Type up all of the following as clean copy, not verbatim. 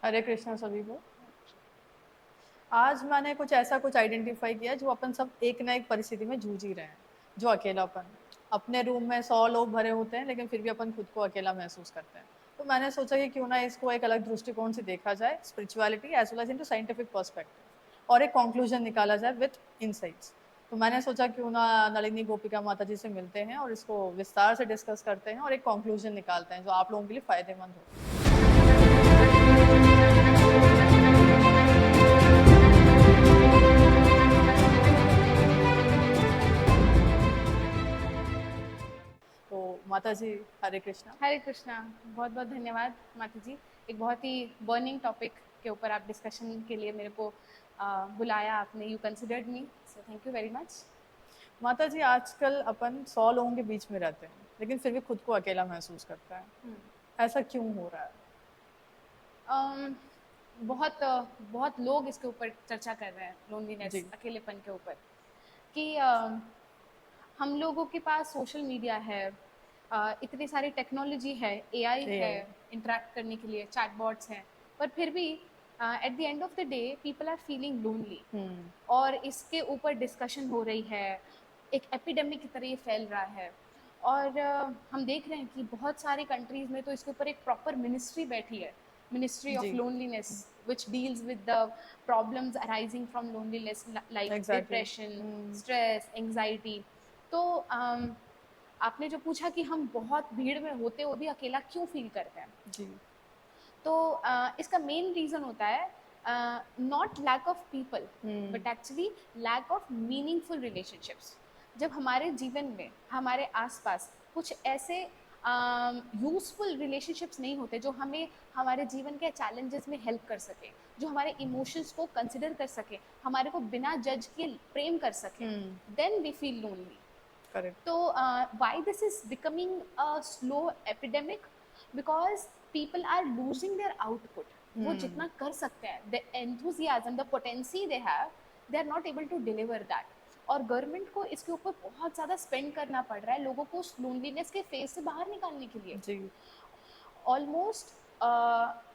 हरे कृष्णा सभी को। आज मैंने कुछ आइडेंटिफाई किया जो अपन सब एक ना एक परिस्थिति में जूझ ही रहे हैं, जो अकेलापन। अपने रूम में 100 लोग भरे होते हैं लेकिन फिर भी अपन खुद को अकेला महसूस करते हैं। तो मैंने सोचा कि क्यों ना इसको एक अलग दृष्टिकोण से देखा जाए, spirituality as well as into scientific perspective, और एक कंक्लूजन निकाला जाए विथ इनसाइट्स। तो मैंने सोचा क्यों ना नलिनी गोपिका माता जी से मिलते हैं और इसको विस्तार से डिस्कस करते हैं और एक कंक्लूजन निकालते हैं जो आप लोगों के लिए फायदेमंद हो। तो माता जी, हरे कृष्णा। हरे कृष्णा। बहुत बहुत धन्यवाद माता जी। एक बहुत ही बर्निंग टॉपिक के ऊपर आप डिस्कशन के लिए मेरे को बुलाया आपने। You considered me, so thank you very much. माता जी, आजकल अपन 100 लोगों के बीच में रहते हैं लेकिन फिर भी खुद को अकेला महसूस करता है। ऐसा क्यों हो रहा है? बहुत बहुत लोग इसके ऊपर चर्चा कर रहे हैं, लोनलीनेस, जी। अकेलेपन के ऊपर, कि हम लोगों के पास सोशल मीडिया है, इतनी सारी टेक्नोलॉजी है, एआई है एआई। इंटरेक्ट करने के लिए, चैटबॉट्स हैं, पर फिर भी at the end of the day people are feeling lonely. और इसके ऊपर डिस्कशन हो रही है, एक एपिडेमिक की तरह ये फैल रहा है। और हम देख रहे हैं कि बहुत सारी कंट्रीज में तो इसके ऊपर एक प्रॉपर मिनिस्ट्री बैठी है, Ministry of जी। Loneliness, which deals with the problems arising from loneliness like exactly. depression, stress, anxiety. तो आपने जो पूछा कि हम बहुत भीड़ में होते हुए भी अकेला क्यों फील करते हैं, जी। तो इसका मेन रीजन होता है not lack of people but actually lack of meaningful relationships. जब हमारे जीवन में हमारे आसपास कुछ ऐसे यूजफुल रिलेशनशिप्स नहीं होते जो हमें हमारे जीवन के चैलेंजेस में हेल्प कर सके, जो हमारे इमोशंस को कंसिडर कर सके, हमारे को बिना जज के प्रेम कर सके, then we feel lonely. Correct. तो why this is becoming a slow epidemic? Because people are losing their output. वो जितना कर सकते हैं, the enthusiasm, the potency they have, they are not able to deliver that. और government को इसके ऊपर बहुत ज़्यादा स्पेंड करना पड़ रहा है लोगों को उस लोनलीनेस के फेज से बाहर निकालने के लिए। जी। Almost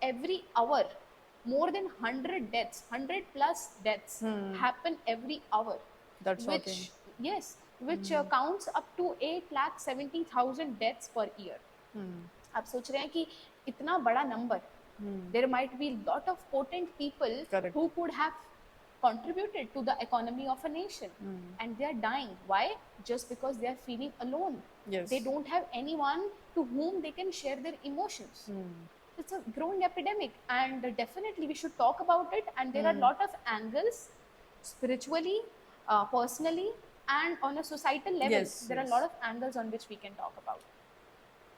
every hour, more than 100 deaths, 100 plus deaths happen every hour, that's shocking. which, yes, which counts up to 8,70,000 deaths per year. आप सोच रहे हैं कि इतना बड़ा number, there might be lot of potent people correct. who could have contributed to the economy of a nation, and they are dying. Why? Just because they are feeling alone. Yes. They don't have anyone to whom they can share their emotions. It's a growing epidemic, and definitely we should talk about it. And there are a lot of angles, spiritually, personally, and on a societal level. Yes, There are a yes. lot of angles on which we can talk about.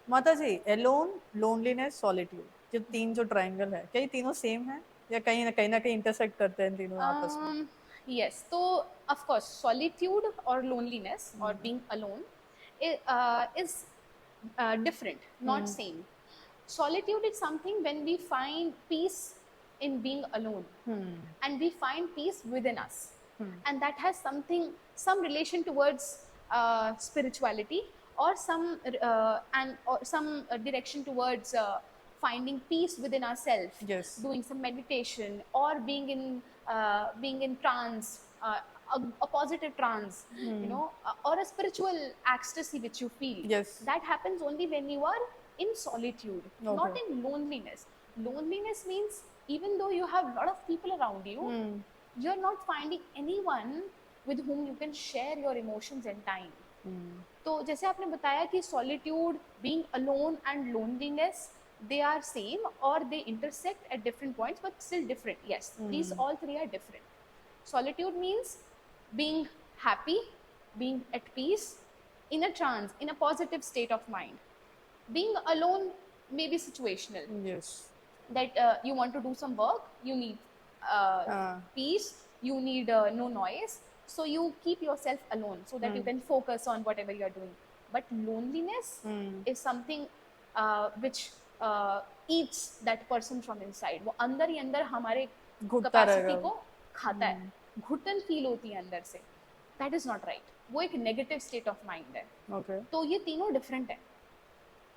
माता जी, Elon, loneliness, solitude, ये तीन जो triangle है, क्या ये तीनों same है या कहीं ना कहीं इंटरसेक्ट करते हैं तीनों आपस में? Yes, so of course, solitude or loneliness or being alone is different, not same. Solitude is something when we find peace in being alone, and we find peace within us, and that has some relation towards spirituality, or some direction towards finding peace within ourselves. Yes. Doing some meditation or being in trance, a positive trance, or a spiritual ecstasy which you feel. Yes. That happens only when you are in solitude, not Okay. in loneliness. Loneliness means even though you have a lot of people around you, you're not finding anyone with whom you can share your emotions and time. तो जैसे आपने बताया कि solitude, being alone and loneliness, they are same or they intersect at different points but still different. Yes, these all three are different. Solitude means being happy, being at peace, in a trance, in a positive state of mind. Being alone may be situational. Yes. That you want to do some work, you need peace, you need no noise, so you keep yourself alone so that you can focus on whatever you are doing. But loneliness is something which eats that person from inside. वो अंदर ही अंदर हमारे घुटता capacity रहेगा को वो। खाता है, घुटन फील होती है अंदर से। दैट इज नॉट राइट, वो एक नेगेटिव स्टेट ऑफ माइंड है। Okay. तो ये तीनों डिफरेंट है।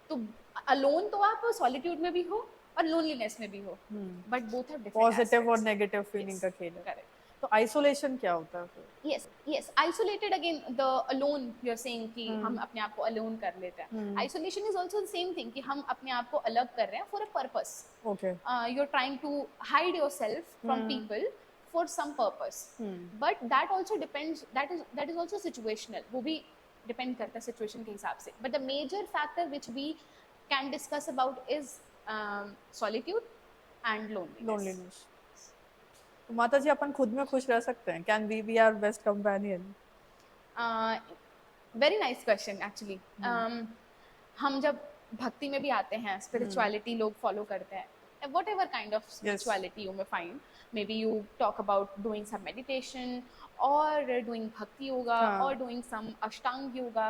तो अलोन तो आप सॉलिट्यूड में भी हो, और लोनलीनेस में भी हो, but both are different positive और नेगेटिव फीलिंग का खेल है। करेक्ट। तो आइसोलेशन क्या होता है फिर? yes isolated again the alone you're saying कि हम अपने आप को alone कर लेते हैं। isolation is also the same thing कि हम अपने आप को अलग कर रहे हैं for a purpose। Okay. You're trying to hide yourself from people for some purpose, but that also depends, that is also situational, वो भी depend करता है situation के हिसाब से, but the major factor which we can discuss about is solitude and loneliness। तो माता जी अपन खुद में खुश रह सकते हैं? Can we be our best companion? Very nice question actually. हम जब भक्ति में भी आते हैं, स्पिरिचुअलिटी लोग फॉलो करते हैं, whatever kind of spirituality you may find, maybe you talk about doing some meditation or doing bhakti yoga or doing some ashtang yoga,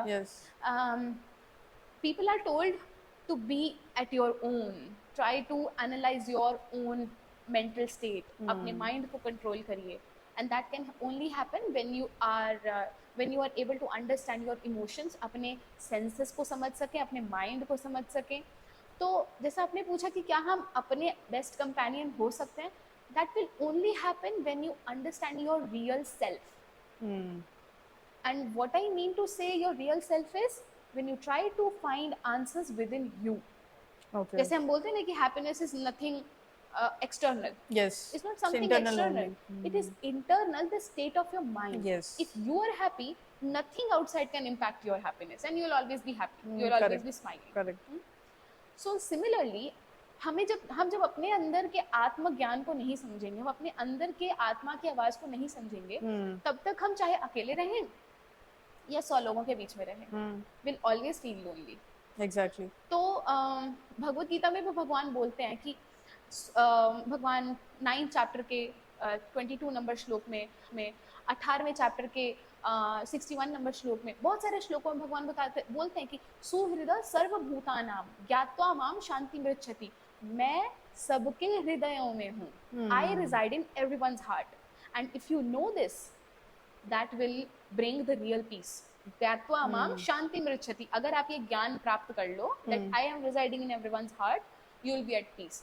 people are told to be at your own, try to analyze your own mental state, अपने mind को control करिए, and that can only happen when you are able to understand your emotions, अपने senses को समझ सके, अपने mind को समझ सके। तो जैसा आपने पूछा कि क्या हम अपने best companion हो सकते हैं, that will only happen when you understand your real self। And what I mean to say your real self is when you try to find answers within you। Okay. जैसे हम बोलते हैं ना कि happiness is nothing external। Yes. It's not something internal external। only. It is internal, the state of your mind। Yes. If you are happy, nothing outside can impact your happiness, and you'll always be happy। You'll always correct. be smiling। Correct. So similarly, हम जब अपने अंदर के आत्मज्ञान को नहीं समझेंगे, हम अपने अंदर के आत्मा की आवाज को नहीं समझेंगे, तब तक हम चाहे अकेले रहें या 100 लोगों के बीच में रहें, will always feel lonely. Exactly. तो भगवत गीता में भी भगवान बोलते हैं कि भगवान 9 चैप्टर के 22 नंबर श्लोक में 18वें चैप्टर के 61 नंबर श्लोक में, बहुत सारे श्लोकों में भगवान बोलते हैं कि सुहृदय सर्वभूतानां ज्ञात्वा माम शांति मृच्छति, मैं सबके हृदयों में हूँ। I reside in everyone's heart, and if you know this, that will bring the real peace। ज्ञात्वा माम शांति मृच्छति, अगर आप ये ज्ञान प्राप्त कर लो that I am residing in everyone's heart, you will be at peace।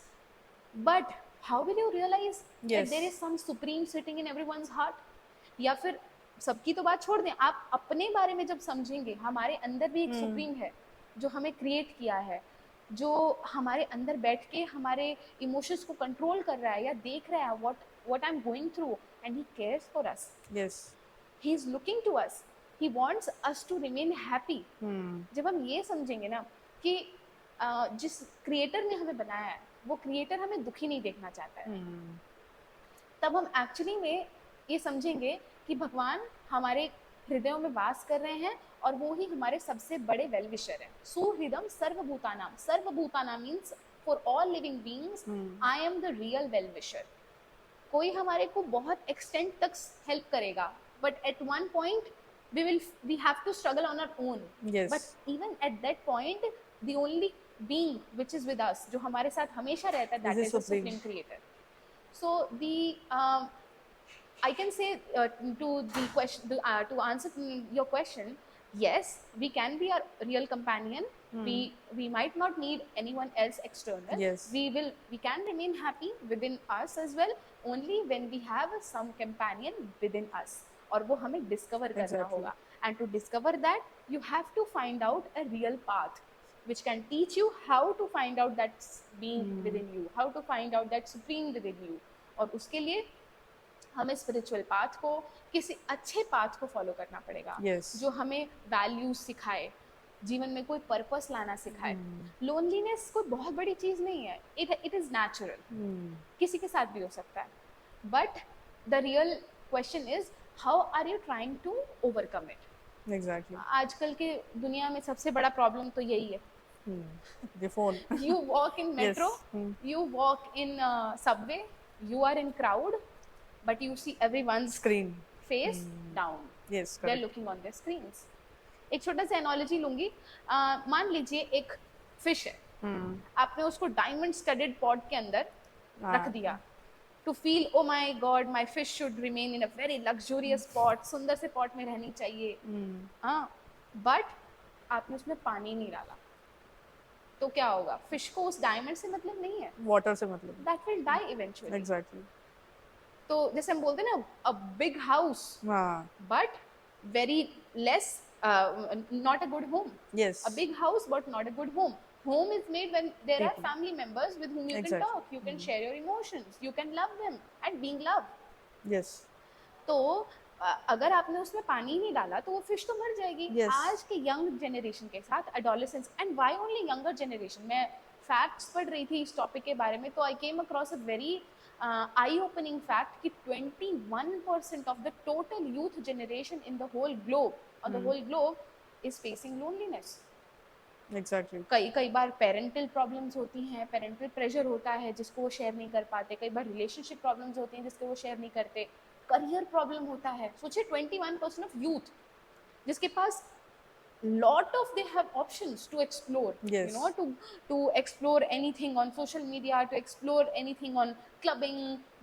but how will you realize that there is some supreme sitting in everyone's heart? या फिर सबकी तो बात छोड़ दें, आप अपने बारे में जब समझेंगे, हमारे अंदर भी एक सुप्रीम है जो हमें क्रिएट किया है, जो हमारे अंदर बैठ के हमारे इमोशंस को कंट्रोल कर रहा है या देख रहा है what I'm going through, and he cares for us। yes। He is looking to us, he wants us to remain happy। जब हम ये समझेंगे ना कि जिस क्रिएटर ने हमें बनाया है, वो क्रिएटर हमें दुखी नहीं देखना चाहता है, तब हम एक्चुअली में ये समझेंगे कि भगवान हमारे हृदयों में वास कर रहे हैं और वो ही हमारे सबसे बड़े वेल विशर हैं। सुहृदम सर्वभूतानाम, सर्वभूतानाम means for all living beings, I am the real well wisher. कोई हमारे को बहुत एक्सटेंट तक हेल्प करेगा, but at one point we have to struggle on our own। yes। but even at that point, the only being which is with us, जो हमारे साथ हमेशा रहता है, that is the supreme creator। so the I can say to the question, to answer your question, yes, we can be our real companion। we might not need anyone else external। yes। we can remain happy within us as well, only when we have some companion within us, और वो हमें discover करना होगा। And to discover that you have to find out a real path which can teach you how to find out that being within you, how to find out that supreme within you। और उसके लिए हमें spiritual path को, किसी अच्छे path को follow करना पड़ेगा, जो हमें वैल्यूज सिखाए, जीवन में कोई पर्पस लाना सिखाए। लोनलीनेस कोई बहुत बड़ी चीज नहीं है, इट इज नेचुरल, किसी के साथ भी हो सकता है, but the real question is how are you trying to overcome it. Exactly. आजकल के दुनिया में सबसे बड़ा प्रॉब्लम तो यही है। the phone। you walk in metro, you walk in subway, you are in crowd, but you see everyone's screen face down। yes, they are looking on their screens। एक छोटा सा एनालॉजी लूंगी, मान लीजिए एक फिश है, आपने उसको डायमंड स्टडेड पॉट के अंदर रख दिया, to feel oh my god my fish should remain in a very luxurious pot, सुंदर से पॉट में रहनी चाहिए, हाँ, बट आपने उसमें पानी नहीं डाला, तो क्या होगा, फिश को उस डायमंड से मतलब नहीं है, वाटर से मतलब, that will die eventually. Exactly. तो जैसे हम बोलते हैं ना, अ बिग हाउस हाँ, but very less, not a good home. Yes, A big house but not a good home. Home is made when there are people, family members with whom you can exactly, talk, you can share your emotions, you can love them and being loved. Yes, तो अगर आपने उसमें पानी ही नहीं डाला तो वो fish तो मर जाएगी। यस, आज के यंग जनरेशन के साथ adolescence, and why only younger generation, मैं फैक्ट्स पढ़ रही थी इस टॉपिक के बारे में, तो I came across a very eye opening fact कि 21% of the total youth generation in the whole globe, on the whole globe, is facing loneliness. Exactly, कई बार पेरेंटल प्रॉब्लम्स होती हैं, पेरेंटल प्रेशर होता है जिसको वो शेयर नहीं कर पाते, कई बार रिलेशनशिप प्रॉब्लम्स होती हैं जिसको वो शेयर नहीं करते, करियर प्रॉब्लम होता है। सोचिए 21% ऑफ यूथ जिसके पास lot of they have options to explore, yes, to explore anything on social media, to explore anything on clubbing,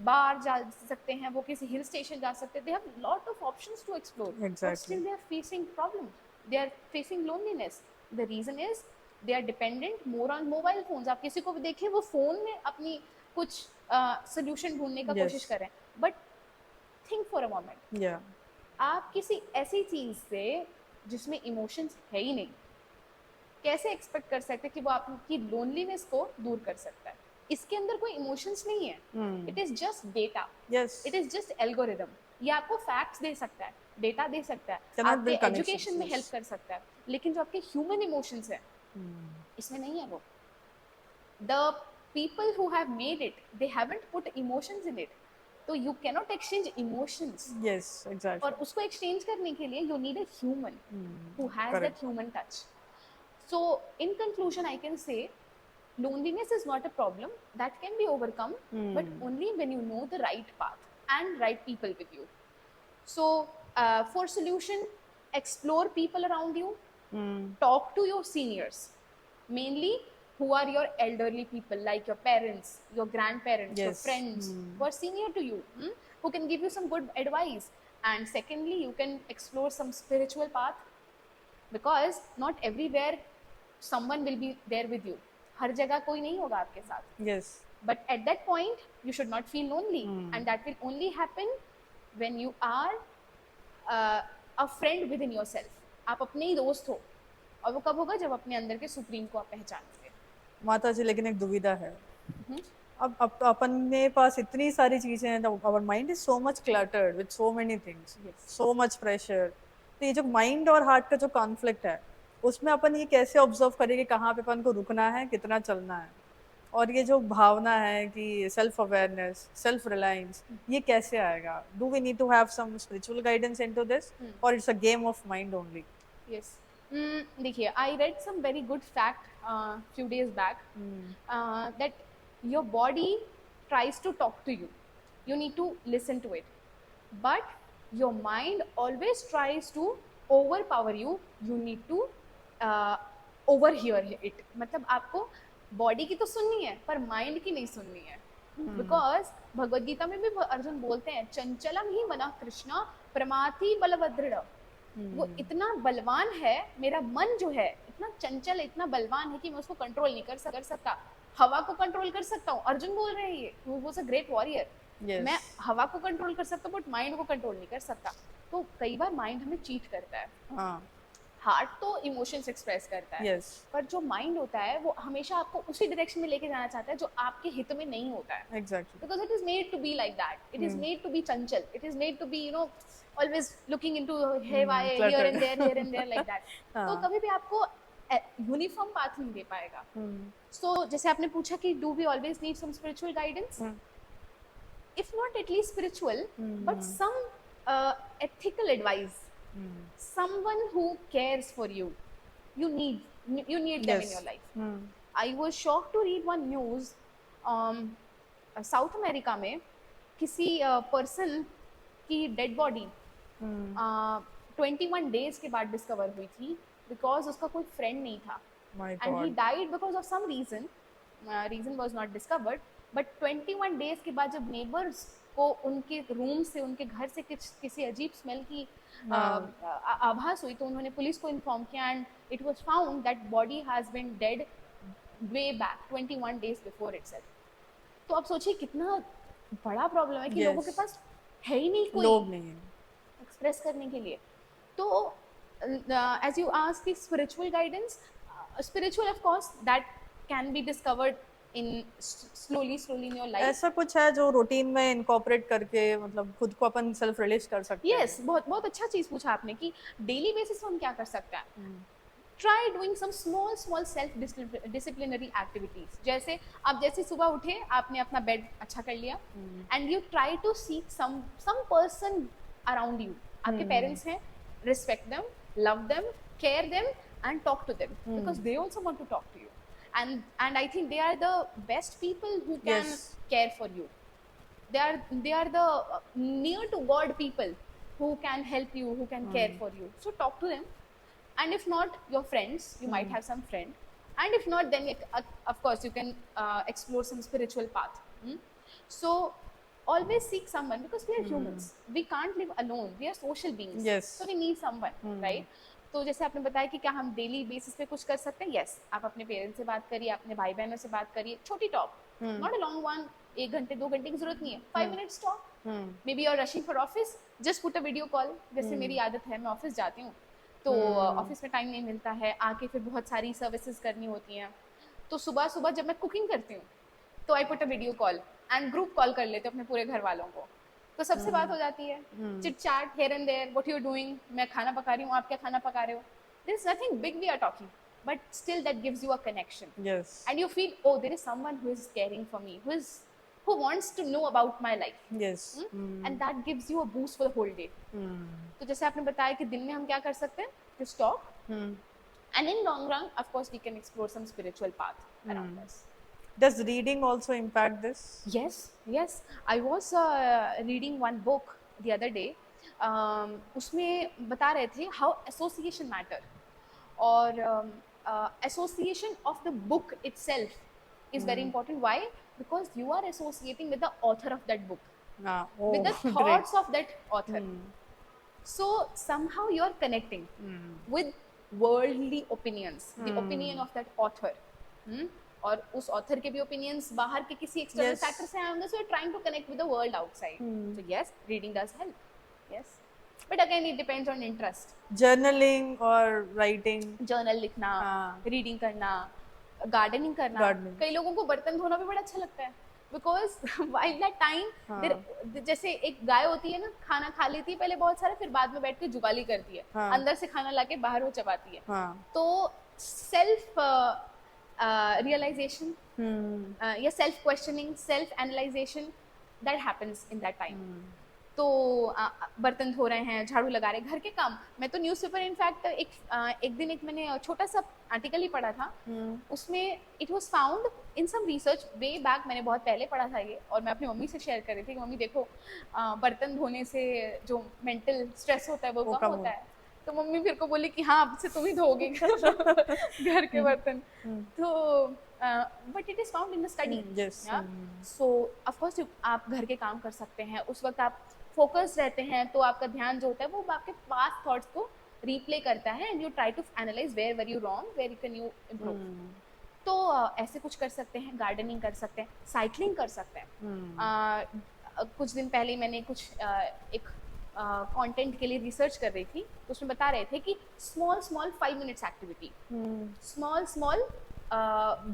बार जा सकते हैं वो, किसी हिल स्टेशन जा सकते हैं, they have lot of options to explore, but exactly, still they are facing problems, they are facing loneliness. The reason is they are dependent more on mobile phones. आप किसी को भी देखें वो फोन में अपनी कुछ सोल्यूशन ढूंढने का yes, कोशिश कर रहे हैं, but think for a moment, yeah, आप किसी ऐसी चीज से जिसमें इमोशंस है ही नहीं कैसे एक्सपेक्ट कर सकते कि वो आपकी लोनलीनेस को दूर कर सकता है? इसके अंदर कोई इमोशंस नहीं है, it is just data, yes, it is just algorithm. ये आपको फैक्ट्स दे सकता है, डेटा दे सकता है, cannot आपके build connections, एजुकेशन में yes, हेल्प कर सकता है, लेकिन जो आपके ह्यूमन इमोशंस है इसमें नहीं है वो। The people who have made it, they haven't put emotions in it, तो you cannot exchange emotions. yes, exactly, और उसको एक्सचेंज करने के लिए you need a human who has correct, that human touch. So in conclusion I can say loneliness is not a problem that can be overcome, but only when you know the right path and right people with you. So for solution, explore people around you, talk to your seniors, mainly who are your elderly people like your parents, your grandparents, your yes, friends who are senior to you, who can give you some good advice. And secondly, you can explore some spiritual path, because not everywhere someone will be there with you, हर जगह कोई नहीं होगा आपके साथ, yes, but at that point you should not feel lonely, and that will only happen when you are a friend within yourself. आप अपने ही दोस्त हो, और वो कब होगा, जब अपने अंदर के सुप्रीम को आप पहचानोगे। माता जी, लेकिन एक दुविधा है। अब तो अपने पास इतनी सारी चीजें हैं, our mind is so much cluttered with so many things, so much pressure. तो ये जो माइंड और हार्ट का जो कॉन्फ्लिक्ट है, उसमें अपन ये कैसे ऑब्जर्व करें कि कहाँ पे अपन को रुकना है, कितना चलना है, और ये जो भावना है कि सेल्फ अवेयरनेस, सेल्फ रिलायंस, ये कैसे आएगा? Do we need to have some spiritual guidance into this, और it's a game of mind only? Yes. देखिए, I read some very good fact few days back, that your body tries to talk to you. You need to listen to it. But your mind always tries to overpower you. You need to overhear it. मतलब आपको body की तो सुननी है पर mind की नहीं सुननी है, बिकॉज भगवद गीता में भी अर्जुन बोलते हैं, चंचलम ही मना कृष्णा प्रमाथि बलवदृढ़। वो इतना बलवान है, मेरा मन जो है इतना चंचल, इतना बलवान है कि मैं उसको कंट्रोल नहीं कर सकता। हवा को कंट्रोल कर सकता हूँ, अर्जुन बोल रहे हैं ये, वो वाज अ ग्रेट वॉरियर। मैं हवा को कंट्रोल कर सकता हूँ बट माइंड को कंट्रोल नहीं कर सकता। तो कई बार माइंड हमें चीट करता है। हार्ट तो इमोशंस एक्सप्रेस करता है, पर जो माइंड होता है वो हमेशा आपको उसी डायरेक्शन में लेके जाना चाहता है जो आपके हित में नहीं होता है। Exactly. Because it is made to be like that. It is made to be chanchal. It is made to be, always looking into haywire here and there like that. तो कभी भी आपको यूनिफॉर्म पाथ नहीं दे पाएगा। So जैसे आपने पूछा कि do we always need some spiritual guidance? If not at least spiritual, but some ethical advice. Someone who cares for you. You need them in your life. I was shocked to read one news. South America में किसी person की dead body 21 days के बाद discover हुई थी, because उसका कोई friend नहीं था, and he died because of some reason was not discovered. But 21 days के बाद जब नेबर्स को उनके रूम से, उनके घर से किसी अजीब स्मेल की आभास हुई, तो उन्होंने पुलिस को इन्फॉर्म किया, and it was found that body has been dead way back 21 days before itself. तो आप सोचिए कितना बड़ा प्रॉब्लम है कि Yes. लोगों के पास है ही नहीं कोई लोग नहीं है। एक्सप्रेस करने के लिए। तो एज यू आस्क कि spiritual guidance, spiritual of course that can be discovered in slowly in your life. ऐसा कुछ है जो रूटीन में इनकॉर्पोरेट करके मतलब खुद को अपन सेल्फ रिलीज कर सकते हैं? यस, बहुत अच्छा चीज पूछा आपने कि डेली बेसिस पर हम क्या कर सकते हैं। Try doing some small self disciplinary activities. जैसे आप जैसे सुबह उठे, आपने अपना बेड अच्छा कर लिया and you try to seek some person around you. आपके पेरेंट्स हैं, respect them, love them, care them and talk to them because they also want to talk to you and I think they are the best people who can Yes. care for you. They are the near to God people who can help you, who can care for you. So talk to them. And if not your friends, you might have some friend, and if not then of course you can explore some spiritual path. So always seek someone because we are humans, we can't live alone, we are social beings. Yes. So we need someone, right? तो जैसे आपने बताया कि क्या हम daily basis पे कुछ कर सकते हैं, यस आप अपने पेरेंट्स से बात करिए, अपने भाई बहनों से बात करिए, छोटी talk, not a long one, 1 घंटे 2 घंटे की जरूरत नहीं है, 5 minutes talk. Maybe you are rushing for office, just put a video call. जैसे मेरी आदत है, मैं ऑफिस जाती हूँ तो ऑफिस में टाइम नहीं मिलता है, आके फिर बहुत सारी सर्विसेज करनी होती हैं, तो सुबह सुबह जब मैं कुकिंग करती हूँ तो I put a video call and group call कर लेते अपने पूरे घर वालों को, तो सबसे बात हो जाती है, chit chat here and there, what you are doing, मैं खाना पका रही हूँ, आप क्या खाना पका रहे हो, there is nothing big we are talking, but still that gives you a connection. Yes. And you feel, oh, there is someone who is caring for me, who wants to know about my life. Yes. And that gives you a boost for the whole day. तो जैसे आपने बताया कि दिन में हम क्या कर सकते हैं, just talk. And in long run, of course, we can explore some spiritual path around us. Does reading also impact this? Yes. I was reading one book the other day. उसमें बता रहे थे how association matter, और association of the book itself is very important. Why? Because you are associating with the author of that book, with the thoughts of that author. So somehow you are connecting with worldly opinions, the opinion of that author. और उस author के भी opinions बाहर के किसी external factor से आए होंगे, so you are trying to connect with the world outside. So yes, reading does help. Yes, but again it depends on interest. Journaling और राइटिंग, जर्नल लिखना, रीडिंग करना, गार्डनिंग करना. कई लोगों को बर्तन धोना भी बड़ा अच्छा लगता है, बिकॉज व्हाइल दैट टाइम, जैसे एक गाय होती है ना, खाना खा लेती है पहले बहुत सारा, फिर बाद में बैठ के जुगाली करती है, अंदर से खाना लाके बाहर वो चबाती है. तो सेल्फ realization, या self questioning, self analyzation, that happens in that time. तो बर्तन धो रहे हैं, झाड़ू लगा रहे हैं, घर के काम. मैं तो न्यूज़पेपर इनफैक्ट एक दिन मैंने छोटा सा आर्टिकल ही पढ़ा था, उसमें it was found in some research way back, मैंने बहुत पहले पढ़ा था ये, और मैं अपनी मम्मी से शेयर कर रही थी कि मम्मी देखो, बर्तन धोने से जो मेंटल स्ट्रेस होता है वो कम होता है. तो मम्मी फिर को बोली कि हाँ, अब से तुम ही धोगे घर के बर्तन. तो but it is found in the study. So of course आप घर के काम कर सकते हैं, उस वक्त आप फोकस रहते हैं, तो आपका ध्यान जो होता है वो आपके पास्ट थॉट्स को रिप्ले करता है, and you try to analyse where were you wrong, where you can you improve. तो ऐसे कुछ कर सकते हैं, गार्डनिंग कर सकते हैं, साइकिलिंग कर सकते हैं. कुछ दिन पहले मैंने कुछ एक कंटेंट के लिए रिसर्च कर रही थी, तो उसमें बता रहे थे कि small 5 minutes activity, small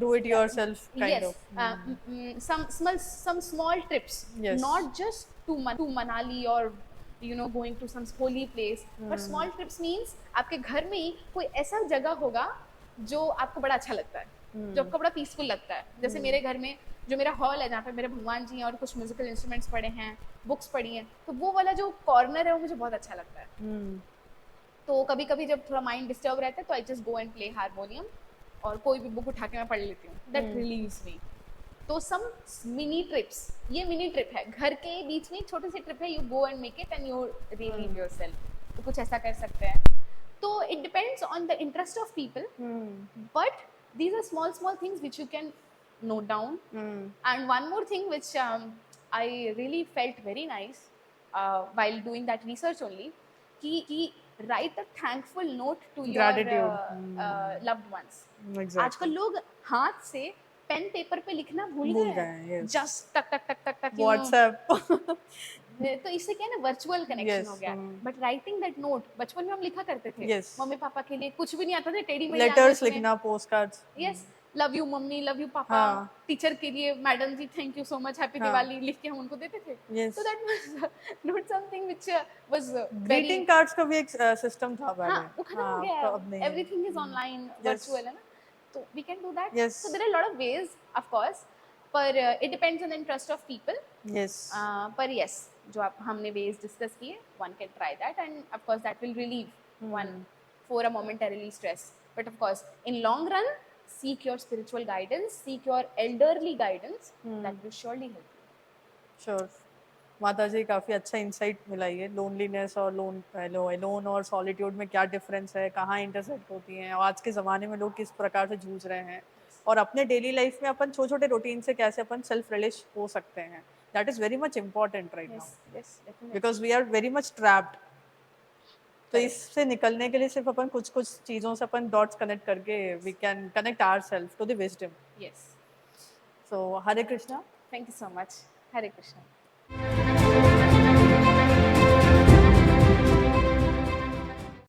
do it yourself kind of. some small trips, not just to Manali or going to some holy place, but small trips means आपके घर में ही कोई ऐसा जगह होगा जो आपको बड़ा अच्छा लगता है, जो आपको बड़ा पीसफुल लगता है. जैसे मेरे घर में जो मेरा हॉल है, जहाँ पे मेरे भगवान जी हैं और कुछ म्यूजिकल इंस्ट्रूमेंट्स पड़े हैं, बुक्स पड़ी हैं, तो वो वाला जो कॉर्नर है वो मुझे बहुत अच्छा लगता है. तो कभी कभी जब थोड़ा माइंड डिस्टर्ब रहता है तो I just go and play harmonium, और कोई भी बुक उठा के मैं पढ़ लेती हूँ. दैट रिलीव्स मी. तो सम मिनी ट्रिप्स, ये मिनी ट्रिप है, घर के बीच में छोटे से ट्रिप है, you go and make it and you relieve yourself. तो कुछ ऐसा कर सकते हैं. तो it depends on the interest of people, but these are small things which you can note down. And one more thing which I really felt very nice while doing that research only, कि write a thankful note to your Gratitude. loved ones. Exactly. आजकल लोग हाथ से pen paper पे लिखना भूल भूल गए गए हैं, हैं, yes. जस्ट टक टक टक टक टक WhatsApp. तो इससे क्या है ना, वर्चुअल कनेक्शन Yes. हो गया. बट राइटिंग दैट नोट, बचपन में हम लिखा करते थे Yes. मम्मी पापा के लिए, कुछ भी नहीं आता था, टेडी मेरी Letters लिखना, postcards. Yes, love you mummy, love you papa. हाँ. टीचर के लिए madam ji thank you so much, happy हाँ. दिवाली लिख के हम उनको देते थे. Yes. So that was not something which was very. Greeting cards का भी एक सिस्टम था पहले. हाँ, वो खत्म हो गया तो अब है. नहीं. Everything is online, virtual है ना, तो we can do that. Yes. So there are a lot of ways, of course, पर it depends on the interest of people. Yes. पर yes, जो आप हमने ways discuss किए, one can try that, and of course that will relieve one for a momentarily stress. But of course, in long run, seek your spiritual guidance, seek your elderly guidance. That will surely help you. Sure. माता जी काफ़ी अच्छा insight मिला ये loneliness और loan और solitude में क्या difference है, कहाँ इंटरसेक्ट होती हैं, और आज के ज़माने में लोग किस प्रकार से जूझ रहे हैं, और अपने डेली लाइफ में अपन छोटे छोटे रूटीन से कैसे अपन सेल्फ रिलीज हो सकते हैं. That is very much important right now, Yes, definitely. Because we are very much trapped. तो इससे निकलने के लिए सिर्फ अपन कुछ कुछ चीज़ों से अपन डॉट्स कनेक्ट करके we can connect our self to the wisdom. Yes. So Hare Krishna. Thank you so much. Hare Krishna.